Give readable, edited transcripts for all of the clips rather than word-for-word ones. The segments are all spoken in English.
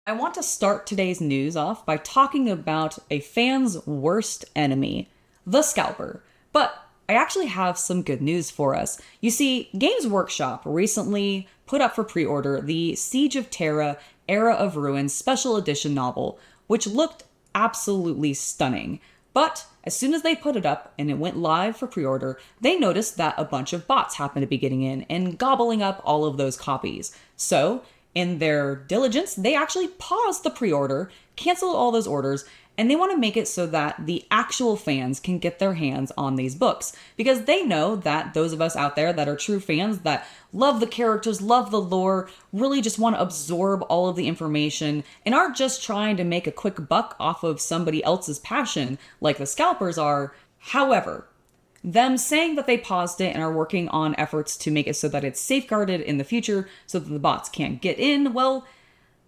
I want to start today's news off by talking about a fan's worst enemy, the Scalper. But I actually have some good news for us. You see, Games Workshop recently put up for pre-order the Siege of Terra Era of Ruin Special Edition novel, which looked absolutely stunning. But as soon as they put it up and it went live for pre-order, they noticed that a bunch of bots happened to be getting in and gobbling up all of those copies. So, in their diligence, they actually paused the pre-order, canceled all those orders, and they want to make it so that the actual fans can get their hands on these books. Because they know that those of us out there that are true fans, that love the characters, love the lore, really just want to absorb all of the information, and aren't just trying to make a quick buck off of somebody else's passion, like the Scalpers are. However, them saying that they paused it and are working on efforts to make it so that it's safeguarded in the future so that the bots can't get in, well,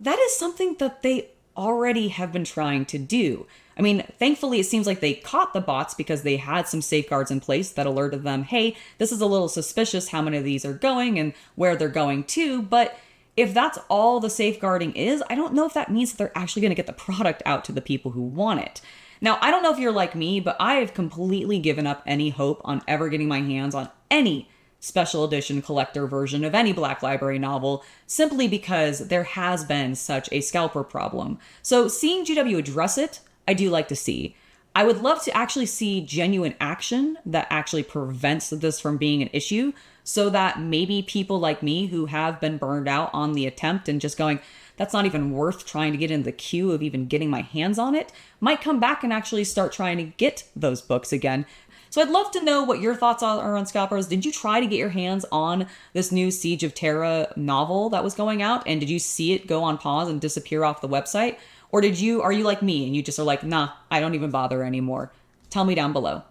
that is something that they already have been trying to do. I mean, thankfully it seems like they caught the bots because they had some safeguards in place that alerted them, hey, this is a little suspicious how many of these are going and where they're going to, but if that's all the safeguarding is, I don't know if that means that they're actually going to get the product out to the people who want it. Now, I don't know if you're like me, but I have completely given up any hope on ever getting my hands on any special edition collector version of any Black Library novel, simply because there has been such a scalper problem. So seeing GW address it, I do like to see. I would love to actually see genuine action that actually prevents this from being an issue, so that maybe people like me who have been burned out on the attempt and just going, that's not even worth trying to get in the queue of even getting my hands on it, might come back and actually start trying to get those books again. So I'd love to know what your thoughts are on Scalpers. Did you try to get your hands on this new Siege of Terra novel that was going out? And did you see it go on pause and disappear off the website? Or are you like me and you just are like, nah, I don't even bother anymore? Tell me down below.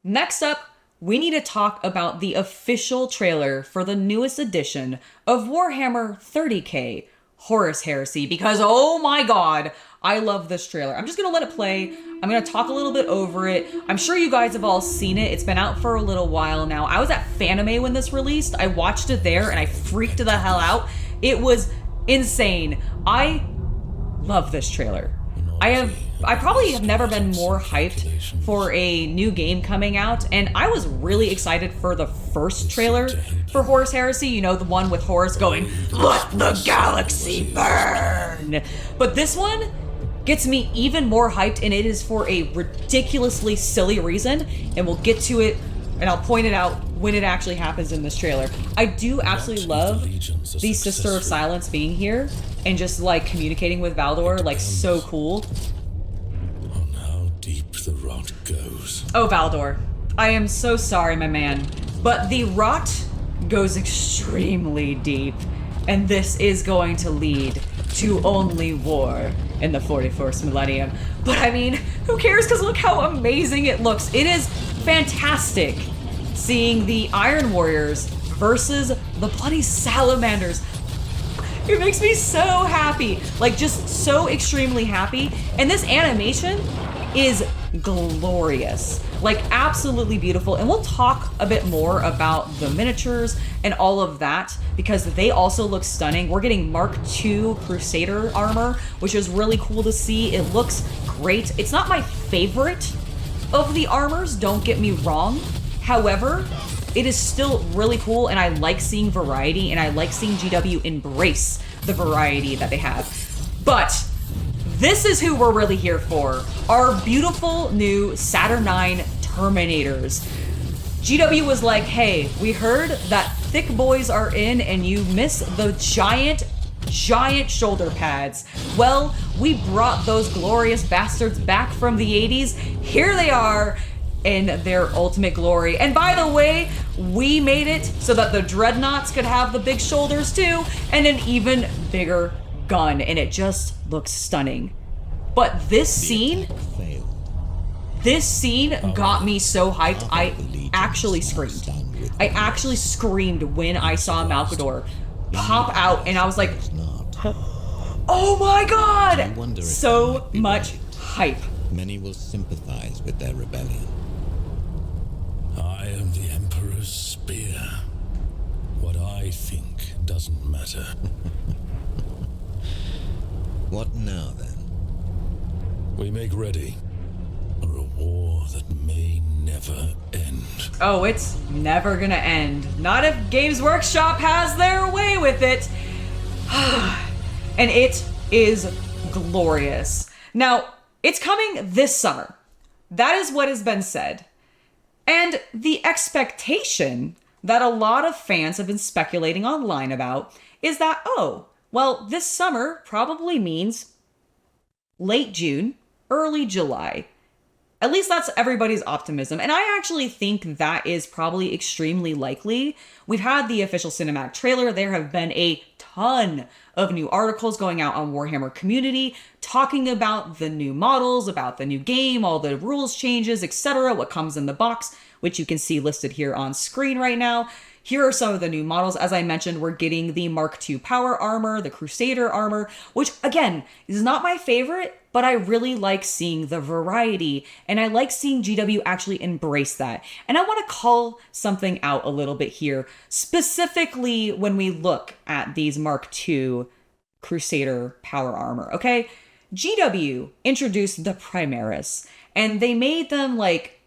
Next up, we need to talk about the official trailer for the newest edition of Warhammer 30k, Horus Heresy, because oh my god, I love this trailer. I'm just gonna let it play. I'm gonna talk a little bit over it. I'm sure you guys have all seen it. It's been out for a little while now. I was at Fanime when this released. I watched it there and I freaked the hell out. It was insane. I love this trailer. I probably have never been more hyped for a new game coming out, and I was really excited for the first trailer for Horus Heresy, you know, the one with Horus going, "Let the galaxy burn!" But this one gets me even more hyped, and it is for a ridiculously silly reason, and we'll get to it, and I'll point it out when it actually happens in this trailer. I do absolutely love the Sister of Silence being here, and just like communicating with Valdor, like so cool. On how deep the rot goes. Oh, Valdor, I am so sorry, my man, but the rot goes extremely deep, and this is going to lead to only war in the 41st millennium. But I mean, who cares, because look how amazing it looks. It is fantastic seeing the Iron Warriors versus the bloody Salamanders. It makes me so happy, like just so extremely happy. And this animation is glorious, like absolutely beautiful. And we'll talk a bit more about the miniatures and all of that because they also look stunning. We're getting Mark II Crusader armor, which is really cool to see. It looks great. It's not my favorite of the armors, don't get me wrong. However, it is still really cool, and I like seeing variety, and I like seeing GW embrace the variety that they have. But this is who we're really here for. Our beautiful new Saturn IX Terminators. GW was like, hey, we heard that thick boys are in and you miss the giant shoulder pads. Well, we brought those glorious bastards back from the 80s. Here they are in their ultimate glory. And by the way, we made it so that the dreadnoughts could have the big shoulders too, and an even bigger gun, and it just looks stunning. But this scene got me so hyped, I actually screamed. I actually screamed when I saw Malkador pop out, and I was like, oh my god! So much hype. Many will sympathize with their rebellion. I am the Emperor's spear. What I think doesn't matter. What now, then? We make ready for a war that may never end. Oh, it's never gonna end. Not if Games Workshop has their way with it. And it is glorious. Now, it's coming this summer. That is what has been said. And the expectation that a lot of fans have been speculating online about is that, oh, well, this summer probably means late June, early July. At least that's everybody's optimism. And I actually think that is probably extremely likely. We've had the official cinematic trailer. There have been a ton of new articles going out on Warhammer Community talking about the new models, about the new game, all the rules changes, etc., what comes in the box, which you can see listed here on screen right now. Here are some of the new models. As I mentioned, we're getting the Mark II power armor, the Crusader armor, which again is not my favorite, but I really like seeing the variety, and I like seeing GW actually embrace that. And I want to call something out a little bit here, specifically when we look at these Mark II Crusader power armor, okay? GW introduced the Primaris, and they made them like,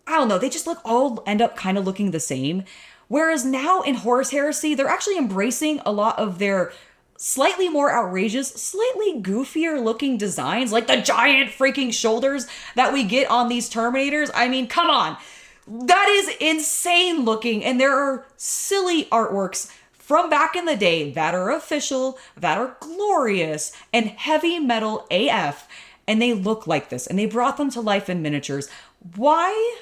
I don't know, they just all end up kind of looking the same. Whereas now in Horus Heresy, they're actually embracing a lot of their slightly more outrageous, slightly goofier looking designs, like the giant freaking shoulders that we get on these Terminators. I mean, come on. That is insane looking, and there are silly artworks from back in the day that are official, that are glorious, and heavy metal AF, and they look like this, and they brought them to life in miniatures. Why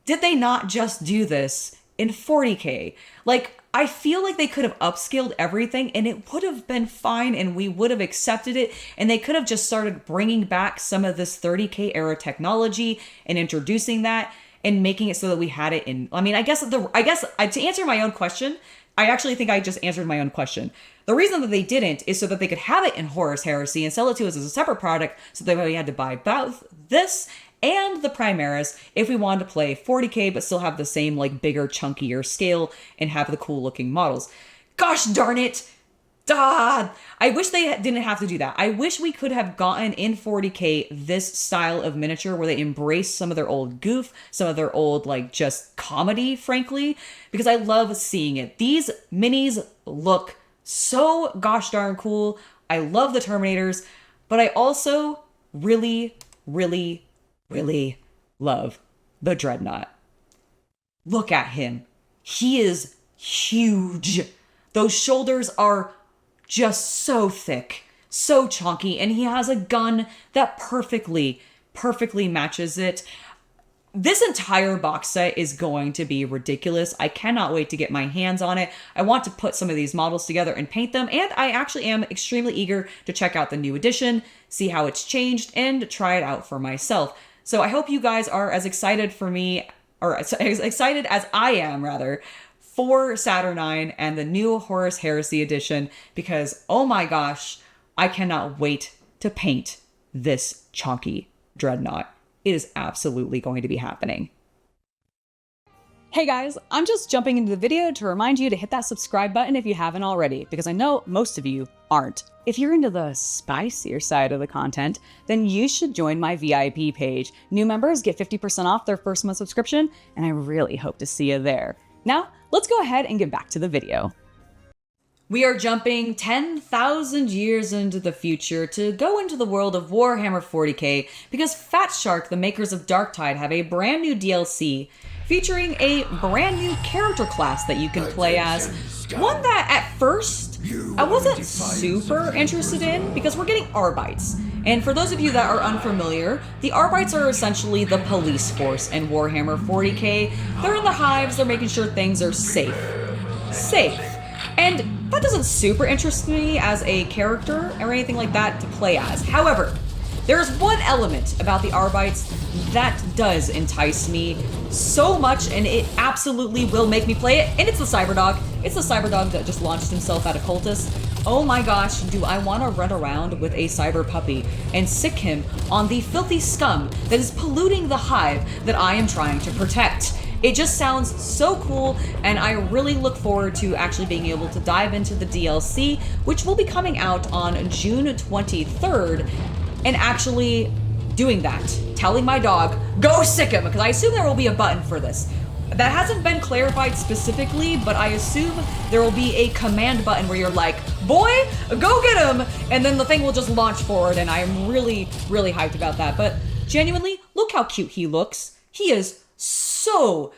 did they not just do this in 40K? Like, I feel like they could have upscaled everything and it would have been fine and we would have accepted it, and they could have just started bringing back some of this 30K era technology and introducing that and making it so that we had it in. I mean, I guess to answer my own question, I actually think I just answered my own question. The reason that they didn't is so that they could have it in Horus Heresy and sell it to us as a separate product, so that we had to buy both this and the Primaris if we wanted to play 40K but still have the same like bigger, chunkier scale and have the cool looking models. Gosh darn it! I wish they didn't have to do that. I wish we could have gotten in 40K this style of miniature where they embrace some of their old goof, some of their old like just comedy, frankly, because I love seeing it. These minis look so gosh darn cool. I love the Terminators, but I also really love the Dreadnought. Look at him. He is huge. Those shoulders are just so thick, so chunky, and he has a gun that perfectly matches it. This entire box set is going to be ridiculous. I cannot wait to get my hands on it. I want to put some of these models together and paint them, and I actually am extremely eager to check out the new edition, see how it's changed, and try it out for myself. So I hope you guys are as excited for me, or as excited as I am, rather, for Saturnine and the new Horus Heresy edition, because, oh my gosh, I cannot wait to paint this chunky Dreadnought. It is absolutely going to be happening. Hey guys, I'm just jumping into the video to remind you to hit that subscribe button if you haven't already, because I know most of you aren't. If you're into the spicier side of the content, then you should join my VIP page. New members get 50% off their first month subscription, and I really hope to see you there. Now, let's go ahead and get back to the video. We are jumping 10,000 years into the future to go into the world of Warhammer 40K, because Fat Shark, the makers of Darktide, have a brand new DLC featuring a brand new character class that you can play as. One that at first I wasn't super interested in, because we're getting Arbites. And for those of you that are unfamiliar, the Arbites are essentially the police force in Warhammer 40K. They're in the hives, they're making sure things are safe. And that doesn't super interest me as a character or anything like that to play as. However, there's one element about the Arbites that does entice me so much, and it absolutely will make me play it, and it's the Cyberdog. It's the Cyberdog that just launched himself at a cultist. Oh my gosh, do I want to run around with a cyber puppy and sick him on the filthy scum that is polluting the hive that I am trying to protect. It just sounds so cool, and I really look forward to actually being able to dive into the DLC, which will be coming out on June 23rd, and actually doing that. Telling my dog, go sick him, because I assume there will be a button for this. That hasn't been clarified specifically, but I assume there will be a command button where you're like, boy, go get him! And then the thing will just launch forward, and I'm really, really hyped about that. But genuinely, look how cute he looks. He is so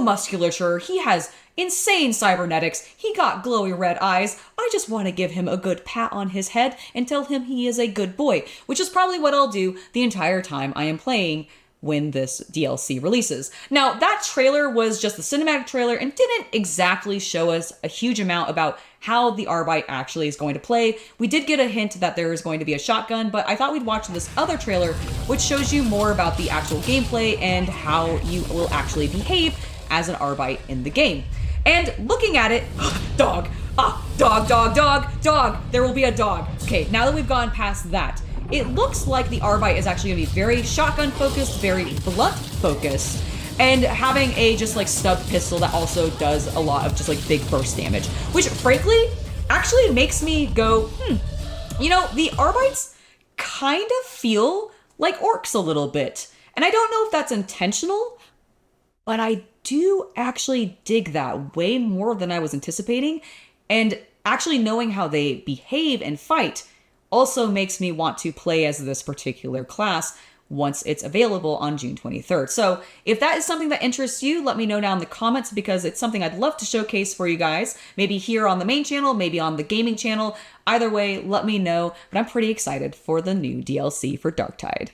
musculature. He has insane cybernetics. He got glowy red eyes. I just want to give him a good pat on his head and tell him he is a good boy, which is probably what I'll do the entire time I am playing when this DLC releases. Now, that trailer was just the cinematic trailer and didn't exactly show us a huge amount about how the Arbite actually is going to play. We did get a hint that there is going to be a shotgun, but I thought we'd watch this other trailer, which shows you more about the actual gameplay and how you will actually behave as an Arbite in the game. And looking at it, dog, dog, there will be a dog. Okay, now that we've gone past that, it looks like the Arbite is actually gonna be very shotgun focused, very blunt focused, and having a just like stub pistol that also does a lot of just like big burst damage, which frankly actually makes me go, you know, the Arbites kind of feel like orcs a little bit. And I don't know if that's intentional, but I do actually dig that way more than I was anticipating. And actually knowing how they behave and fight also makes me want to play as this particular class once it's available on June 23rd. So if that is something that interests you, let me know down in the comments, because it's something I'd love to showcase for you guys. Maybe here on the main channel, maybe on the gaming channel. Either way, let me know. But I'm pretty excited for the new DLC for Darktide.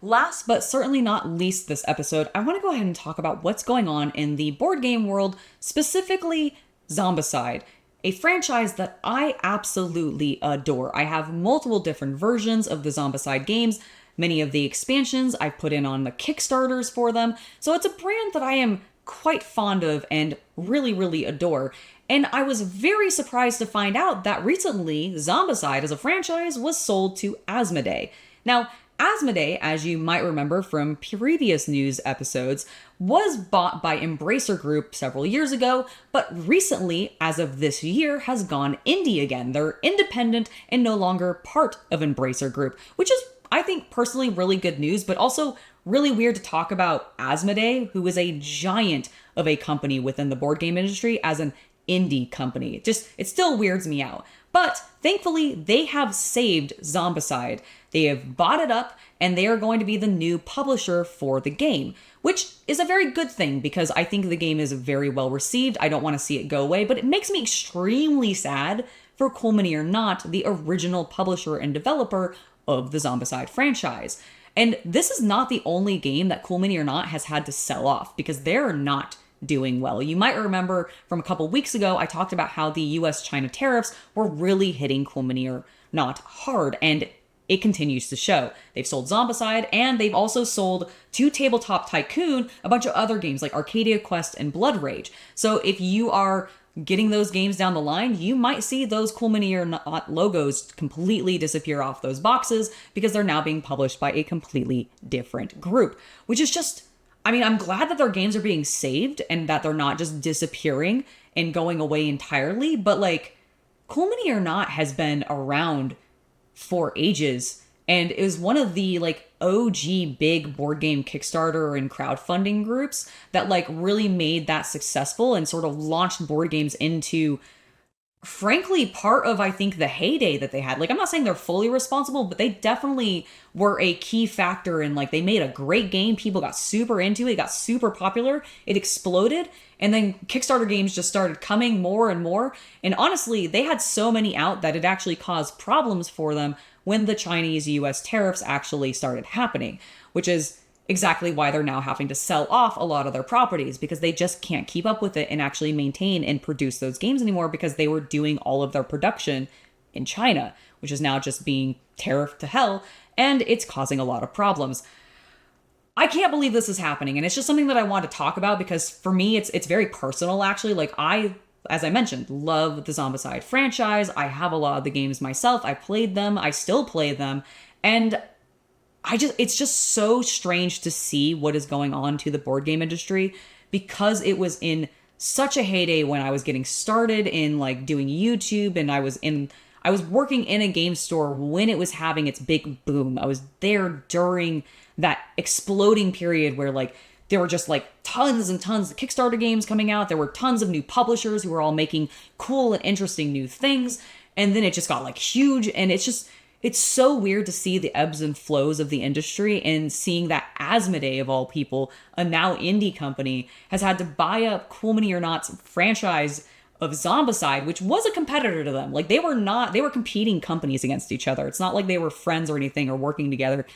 Last but certainly not least this episode, I want to go ahead and talk about what's going on in the board game world, specifically Zombicide, a franchise that I absolutely adore. I have multiple different versions of the Zombicide games, many of the expansions I've put in on the Kickstarters for them, so it's a brand that I am quite fond of and really, really adore. And I was very surprised to find out that recently Zombicide as a franchise was sold to Asmodee. Now, Asmodee, as you might remember from previous news episodes, was bought by Embracer Group several years ago, but recently, as of this year, has gone indie again. They're independent and no longer part of Embracer Group, which is, I think, personally really good news, but also really weird to talk about Asmodee, who is a giant of a company within the board game industry, as an indie company. It still weirds me out. But thankfully, they have saved Zombicide. They have bought it up, and they are going to be the new publisher for the game, which is a very good thing because I think the game is very well received. I don't want to see it go away, but it makes me extremely sad for Cool Mini or Not, the original publisher and developer of the Zombicide franchise. And this is not the only game that Cool Mini or Not has had to sell off, because they're not doing well. You might remember from a couple weeks ago, I talked about how the US-China tariffs were really hitting Cool Mini or Not hard, and it continues to show. They've sold Zombicide, and they've also sold to Tabletop Tycoon a bunch of other games like Arcadia Quest and Blood Rage. So if you are getting those games down the line, you might see those Cool Mini or Not logos completely disappear off those boxes because they're now being published by a completely different group, which is just, I mean, I'm glad that their games are being saved and that they're not just disappearing and going away entirely, but like, Cool Mini or Not has been around for ages, and it was one of the like OG big board game Kickstarter and crowdfunding groups that like really made that successful and sort of launched board games into, frankly, part of, I think, the heyday that they had. Like, I'm not saying they're fully responsible, but they definitely were a key factor in, like, they made a great game. People got super into it. It got super popular. It exploded. And then Kickstarter games just started coming more and more. And honestly, they had so many out that it actually caused problems for them when the Chinese-US tariffs actually started happening, which is exactly why they're now having to sell off a lot of their properties, because they just can't keep up with it and actually maintain and produce those games anymore, because they were doing all of their production in China, which is now just being tariffed to hell, and it's causing a lot of problems. I can't believe this is happening, and it's just something that I want to talk about because for me, it's very personal, actually. Like, as I mentioned, love the Zombicide franchise. I have a lot of the games myself. I played them. I still play them. And it's just so strange to see what is going on to the board game industry, because it was in such a heyday when I was getting started in like doing YouTube, and I was working in a game store when it was having its big boom. I was there during that exploding period where like there were just like tons and tons of Kickstarter games coming out. There were tons of new publishers who were all making cool and interesting new things. And then it just got like huge. And it's so weird to see the ebbs and flows of the industry, and seeing that Asmodee, of all people, a now indie company, has had to buy up Cool Mini or Not's franchise of Zombicide, which was a competitor to them. Like they were competing companies against each other. It's not like they were friends or anything or working together.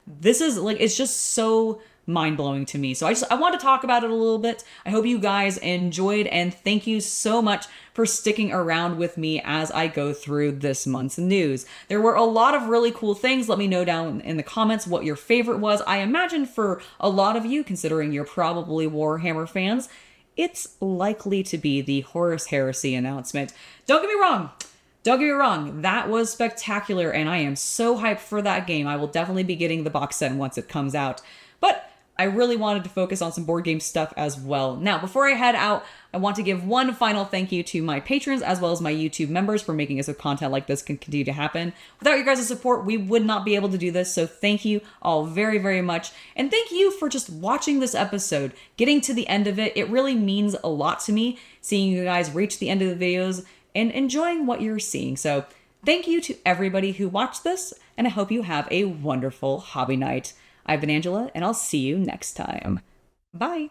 This is like, it's just so mind-blowing to me. So I want to talk about it a little bit. I hope you guys enjoyed, and thank you so much for sticking around with me as I go through this month's news. There were a lot of really cool things. Let me know down in the comments what your favorite was. I imagine for a lot of you, considering you're probably Warhammer fans, it's likely to be the Horus Heresy announcement. Don't get me wrong, that was spectacular, and I am so hyped for that game. I will definitely be getting the box set once it comes out. But I really wanted to focus on some board game stuff as well. Now, before I head out, I want to give one final thank you to my patrons as well as my YouTube members for making it so content like this can continue to happen. Without your guys' support, we would not be able to do this, so thank you all very, very much. And thank you for just watching this episode, getting to the end of it. It really means a lot to me, seeing you guys reach the end of the videos and enjoying what you're seeing. So thank you to everybody who watched this, and I hope you have a wonderful hobby night. I've been Angela, and I'll see you next time. Bye.